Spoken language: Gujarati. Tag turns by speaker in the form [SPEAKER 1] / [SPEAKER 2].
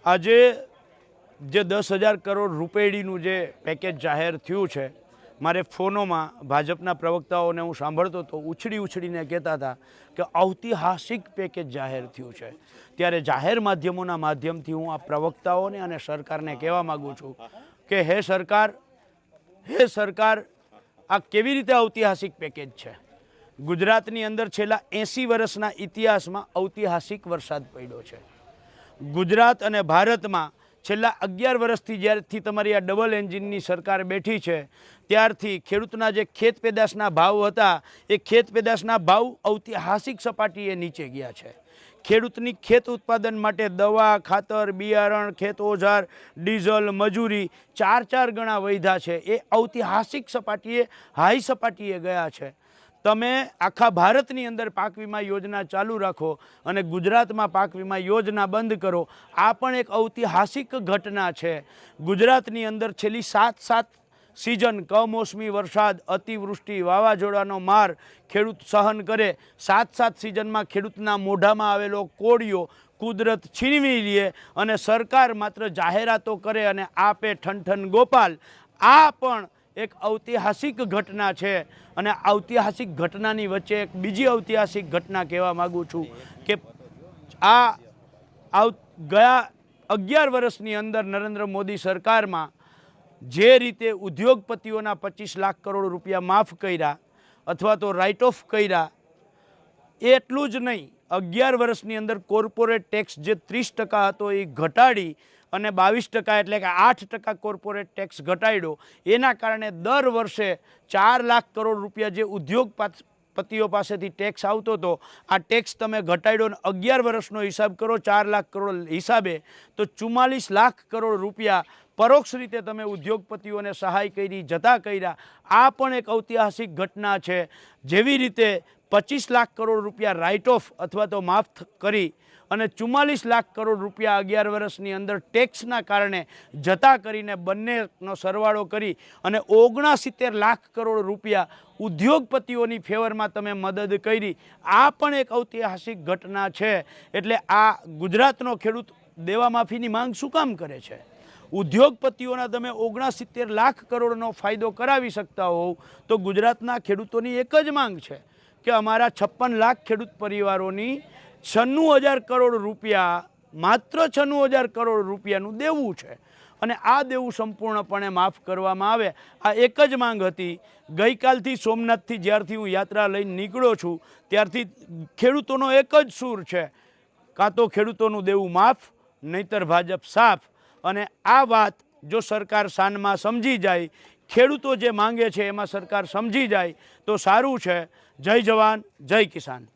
[SPEAKER 1] આજે જે 10,000 કરોડ રૂપિયાનું જે પેકેજ જાહેર થયું છે, મારે ફોનોમાં ભાજપના પ્રવક્તાઓને હું સાંભળતો તો ઉછળીને કહેતા હતા કે ઐતિહાસિક પેકેજ જાહેર થયું છે। ત્યારે જાહેર માધ્યમોના માધ્યમથી હું આ પ્રવક્તાઓને અને સરકારને કહેવા માગું છું કે હે સરકાર આ કેવી રીતે ઐતિહાસિક પેકેજ છે। ગુજરાતની અંદર છેલ્લા 80 વર્ષના ઇતિહાસમાં ઐતિહાસિક વરસાદ પડ્યો છે। ગુજરાત અને ભારતમાં છેલ્લા 11 વર્ષથી જ્યારથી તમારી આ ડબલ એન્જિનની સરકાર બેઠી છે ત્યારથી ખેડૂતના જે ખેત પેદાશના ભાવ હતા એ ખેત પેદાશના ભાવ ઐતિહાસિક સપાટીએ નીચે ગયા છે। ખેડૂતની ખેત ઉત્પાદન માટે દવા, ખાતર, બિયારણ, ખેત ઓજાર, ડીઝલ, મજૂરી 4 ગણા વધ્યા છે। એ ઐતિહાસિક સપાટીએ હાઈ સપાટીએ ગયા છે। તમે આખા ભારતની અંદર પાક વીમા યોજના ચાલુ રાખો અને ગુજરાતમાં પાક વીમા યોજના બંધ કરો, આ પણ એક ઐતિહાસિક ઘટના છે। ગુજરાતની અંદર છેલ્લી 7 સિઝન કમોસમી વરસાદ, અતિવૃષ્ટિ, વાવાઝોડાનો માર ખેડૂત સહન કરે, 7 સિઝનમાં ખેડૂતના મોઢામાં આવેલો કોળિયો કુદરત છીનવી લે અને સરકાર માત્ર જાહેરાતો કરે અને આપે ઠન ગોપાલ। આ પણ એક ઐતિહાસિક ઘટના છે અને ઐતિહાસિક ઘટનાની વચ્ચે એક બીજી ઐતિહાસિક ઘટના કહેવા માગું છું કે આ ગયા 11 વર્ષની અંદર નરેન્દ્ર મોદી સરકારમાં જે રીતે ઉદ્યોગપતિઓના 25 લાખ કરોડ રૂપિયા માફ કર્યા અથવા તો રાઇટ ઓફ કર્યા, એટલું જ નહીં, 11 વર્ષની અંદર કોર્પોરેટ ટેક્સ જે 30% હતો એ ઘટાડી અને 22% એટલે કે 8% કોર્પોરેટ ટેક્સ ઘટાડ્યો। એના કારણે દર વર્ષે 4 લાખ કરોડ રૂપિયા જે ઉદ્યોગપતિઓ પાસેથી ટેક્સ આવતો હતો આ ટેક્સ તમે ઘટાડ્યો અને 11 વર્ષનો હિસાબ કરો 4 લાખ કરોડ હિસાબે તો 44 લાખ કરોડ રૂપિયા પરોક્ષ રીતે તમે ઉદ્યોગપતિઓને સહાય કરી, જતા કર્યા। આ પણ એક ઐતિહાસિક ઘટના છે। જેવી રીતે 25 લાખ કરોડ રૂપિયા રાઇટ ઓફ અથવા તો માફ કરી અને 44 લાખ કરોડ રૂપિયા 11 વર્ષની અંદર ટેક્સના કારણે જતા કરીને બંનેનો સરવાળો કરી અને 69 લાખ કરોડ રૂપિયા ઉદ્યોગપતિઓની ફેવરમાં તમે મદદ કરી, આ પણ એક ઐતિહાસિક ઘટના છે। એટલે આ ગુજરાતનો ખેડૂત દેવા માફીની માંગ શું કામ કરે છે? ઉદ્યોગપતિઓના તમે 69 લાખ કરોડનો ફાયદો કરાવી શકતા હોવ તો ગુજરાતના ખેડૂતોની એક જ માંગ છે કે અમારા 56 લાખ ખેડૂત પરિવારોની 96,000 કરોડ રૂપિયા, માત્ર 96,000 કરોડ રૂપિયાનું દેવું છે અને આ દેવું સંપૂર્ણપણે માફ કરવામાં આવે। આ એક જ માંગ હતી। ગઈકાલથી સોમનાથથી જ્યારથી હું યાત્રા લઈને નીકળ્યો છું ત્યારથી ખેડૂતોનો એક જ સૂર છે, કાં તો ખેડૂતોનું દેવું માફ નહીતર ભાજપ સાફ। અને આ વાત જો સરકાર સાનમાં સમજી જાય, ખેડૂતો જે માંગે છે એમાં સરકાર સમજી જાય તો સારું છે। જય જવાન, જય કિસાન।